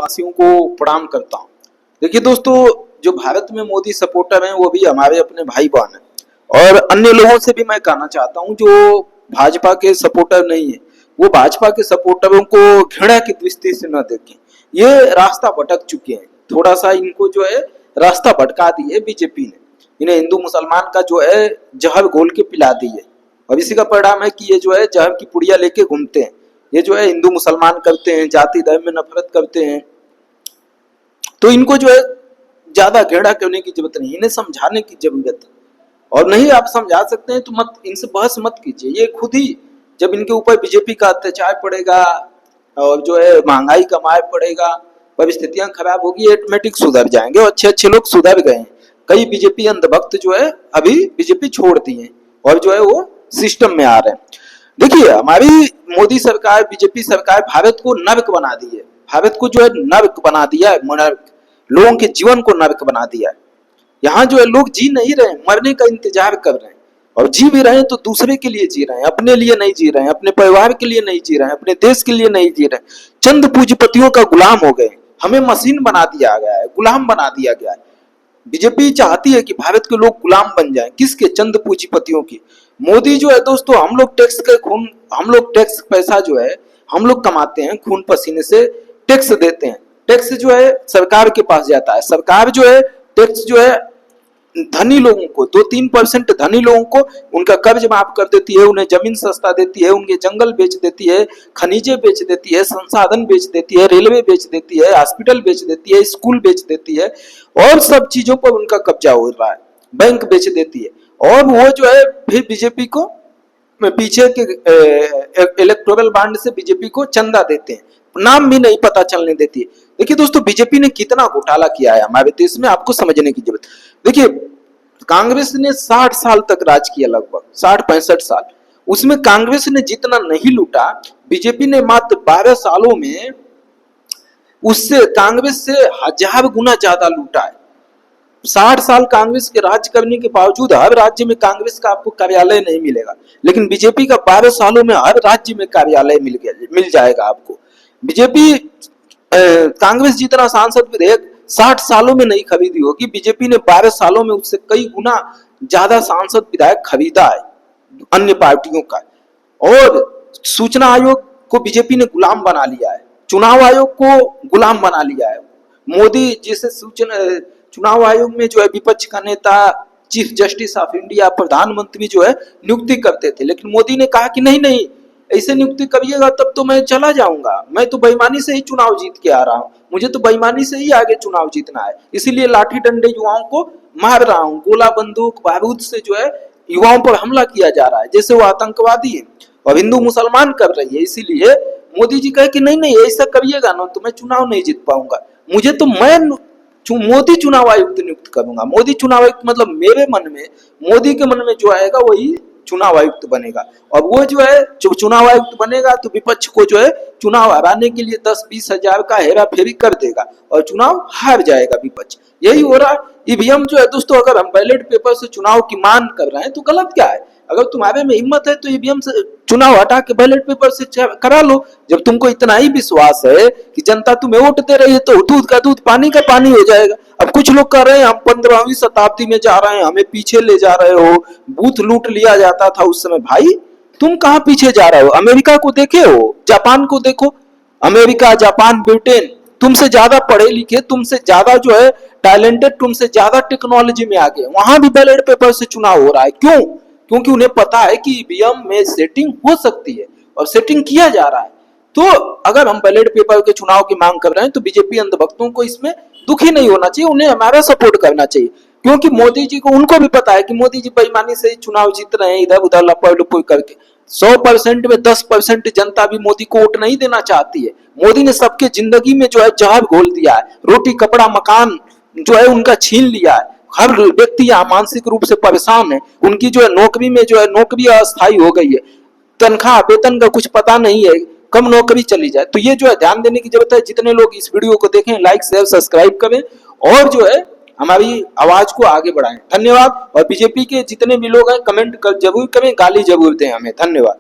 देशवासियों को प्रणाम करता हूं। देखिए दोस्तों, जो भारत में मोदी सपोर्टर हैं वो भी हमारे अपने भाई बहन हैं, और अन्य लोगों से भी मैं कहना चाहता हूं जो भाजपा के सपोर्टर नहीं है वो भाजपा के सपोर्टरों को घृणा की दृष्टि से न देखें। ये रास्ता भटक चुके हैं, थोड़ा सा इनको जो है रास्ता भटका दी है बीजेपी ने। इन्हें हिंदू मुसलमान का जो है जहर घोल के पिला दी है, और इसी का परिणाम है कि ये जो है जहर की पुड़िया लेके घूमते हैं। ये जो है हिंदू मुसलमान करते हैं, जाति धर्म में नफरत करते हैं। तो इनको जो है ज्यादा घृणा करने की जरूरत नहीं, इन्हें समझाने की जरूरत है। और नहीं आप समझा सकते हैं तो मत, इनसे बहस मत कीजिए। ये खुद ही जब इनके ऊपर बीजेपी का अत्याचार पड़ेगा और जो है महंगाई का मार पड़ेगा, परिस्थितियां खराब होगी, ऑटोमेटिक सुधर जाएंगे। और अच्छे अच्छे लोग सुधर गए हैं। कई बीजेपी अंधभक्त जो है अभी बीजेपी छोड़ दी है और जो है वो सिस्टम में आ रहे हैं। देखिए, हमारी मोदी सरकार, बीजेपी सरकार भारत को नर्क बना दी है। भारत को जो है नर्क बना दिया है, लोगों के जीवन को नर्क बना दिया है। यहाँ जो है लोग जी नहीं रहे, मरने का इंतजार कर रहे हैं, और जी भी रहे हैं तो दूसरे के लिए जी रहे हैं, अपने लिए नहीं जी रहे हैं, अपने परिवार के लिए नहीं जी रहे हैं, अपने देश के लिए नहीं जी रहे हैं। चंद पूंजीपतियों का गुलाम हो गए, हमें मशीन बना दिया गया है, गुलाम बना दिया गया है। बीजेपी चाहती है कि भारत के लोग गुलाम बन जाएं, किसके? चंद पूंजीपतियों की। मोदी जो है दोस्तों, हम लोग टैक्स के खून, हम लोग टैक्स पैसा जो है हम लोग कमाते हैं, खून पसीने से टैक्स देते हैं। टैक्स जो है सरकार के पास जाता है। सरकार जो है टैक्स जो है धनी लोगों को, 2-3% धनी लोगों को उनका कर्ज माफ कर देती है, उन्हें जमीन सस्ता देती है, उनके जंगल बेच देती है, खनिजे बेच देती है, संसाधन बेच देती है, रेलवे बेच देती है, हॉस्पिटल बेच देती है, स्कूल बेच देती है, और सब चीजों पर उनका कब्जा हो रहा है। बैंक बेच देती है, और वो जो है फिर बीजेपी को पीछे के इलेक्टोरल बॉन्ड से बीजेपी को चंदा देते हैं, नाम भी नहीं पता चलने देती है। देखिए दोस्तों, बीजेपी ने कितना घोटाला किया है हमारे देश में, आपको समझने की जरूरत। देखिए, कांग्रेस ने 60 साल तक राज किया, लगभग 60-65 साल। उसमें कांग्रेस ने जितना नहीं लूटा, बीजेपी ने मात्र 12 सालों में उससे, कांग्रेस से 1000 गुना ज्यादा लूटा है। 60 साल कांग्रेस के राज करने के बावजूद हर राज्य में कांग्रेस का आपको कार्यालय नहीं मिलेगा, लेकिन बीजेपी का 12 सालों में हर राज्य में कार्यालय मिल जाएगा आपको। बीजेपी कांग्रेस जितना सांसद विधेयक 60 सालों में नहीं खरीदी होगी, बीजेपी ने 12 सालों में उससे कई गुना ज्यादा सांसद विधायक खरीदा है अन्य पार्टियों का। और सूचना आयोग को बीजेपी ने गुलाम बना लिया है, चुनाव आयोग को गुलाम बना लिया है। मोदी जिसे चुनाव आयोग में जो है विपक्ष का नेता, चीफ जस्टिस ऑफ इंडिया, प्रधानमंत्री जो है नियुक्ति करते थे, लेकिन मोदी ने कहा कि नहीं नहीं, ऐसे नियुक्ति करिएगा तब तो मैं चला जाऊंगा, मैं तो बेईमानी से ही चुनाव जीत के आ रहा हूं, मुझे तो बेईमानी से ही आगे चुनाव जीतना है, इसीलिए लाठी डंडे युवाओं को मार रहा हूं, गोला बंदूक बारूद से जो है युवाओं पर हमला किया जा रहा है, जैसे वो आतंकवादी है और हिंदू मुसलमान कर रही है। इसीलिए मोदी जी कहे कि नहीं नहीं, ऐसा करिएगा ना तो मैं चुनाव नहीं जीत पाऊंगा, मुझे तो मैं मोदी चुनाव आयुक्त नियुक्त करूंगा। मोदी चुनाव आयुक्त मतलब मेरे मन में, मोदी के मन में जो आएगा वही चुनाव आयुक्त बनेगा, और वो जो है चुनाव आयुक्त बनेगा तो विपक्ष को जो है चुनाव हराने के लिए 10-20 हजार का हेरा फेरी कर देगा और चुनाव हार जाएगा विपक्ष। यही हो रहा है। ईवीएम जो है दोस्तों, अगर हम बैलेट पेपर से चुनाव की मांग कर रहे हैं तो गलत क्या है? अगर तुम्हारे में हिम्मत है तो ईवीएम से चुनाव हटा के बैलेट पेपर से करा लो। जब तुमको इतना ही विश्वास है कि जनता तुम्हें वोट दे रही है तो दूध का दूध पानी का पानी हो जाएगा। अब कुछ लोग कह रहे हैं हम 15वीं शताब्दी में जा रहे हैं, हमें पीछे ले जा रहे हो, बूथ लूट लिया जाता था उस समय। भाई तुम कहां पीछे जा रहे हो? अमेरिका को देखे हो, जापान को देखो। अमेरिका, जापान, ब्रिटेन तुमसे ज्यादा पढ़े लिखे, तुमसे ज्यादा जो है टैलेंटेड, तुमसे ज्यादा टेक्नोलॉजी में आगे, वहां भी बैलेट पेपर से चुनाव हो रहा है। क्यों? क्योंकि उन्हें पता है कि ईवीएम में सेटिंग हो सकती है और सेटिंग किया जा रहा है। तो अगर हम बैलेट पेपर के चुनाव की मांग कर रहे हैं तो बीजेपी अंधभक्तों को इसमें दुखी नहीं होना चाहिए, उन्हें हमारा सपोर्ट करना चाहिए, क्योंकि मोदी जी को, उनको भी पता है कि मोदी जी बेईमानी से चुनाव जीत रहे हैं, इधर उधर लपड़ करके। 100% में 10% जनता भी मोदी को वोट नहीं देना चाहती है। मोदी ने सबके जिंदगी में जो है जहर घोल दिया है, रोटी कपड़ा मकान जो है उनका छीन लिया है। हर व्यक्ति यहाँ मानसिक रूप से परेशान है, उनकी जो है नौकरी में जो है नौकरी अस्थायी हो गई है, तनख्वाह वेतन का कुछ पता नहीं है, कम नौकरी चली जाए। तो ये जो है ध्यान देने की जरूरत है। जितने लोग इस वीडियो को देखें, लाइक शेयर सब्सक्राइब करें और जो है हमारी आवाज को आगे बढ़ाएं। धन्यवाद। और बीजेपी के जितने भी लोग हैं कमेंट कर जरूर करें, गाली जरूर दें हमें। धन्यवाद।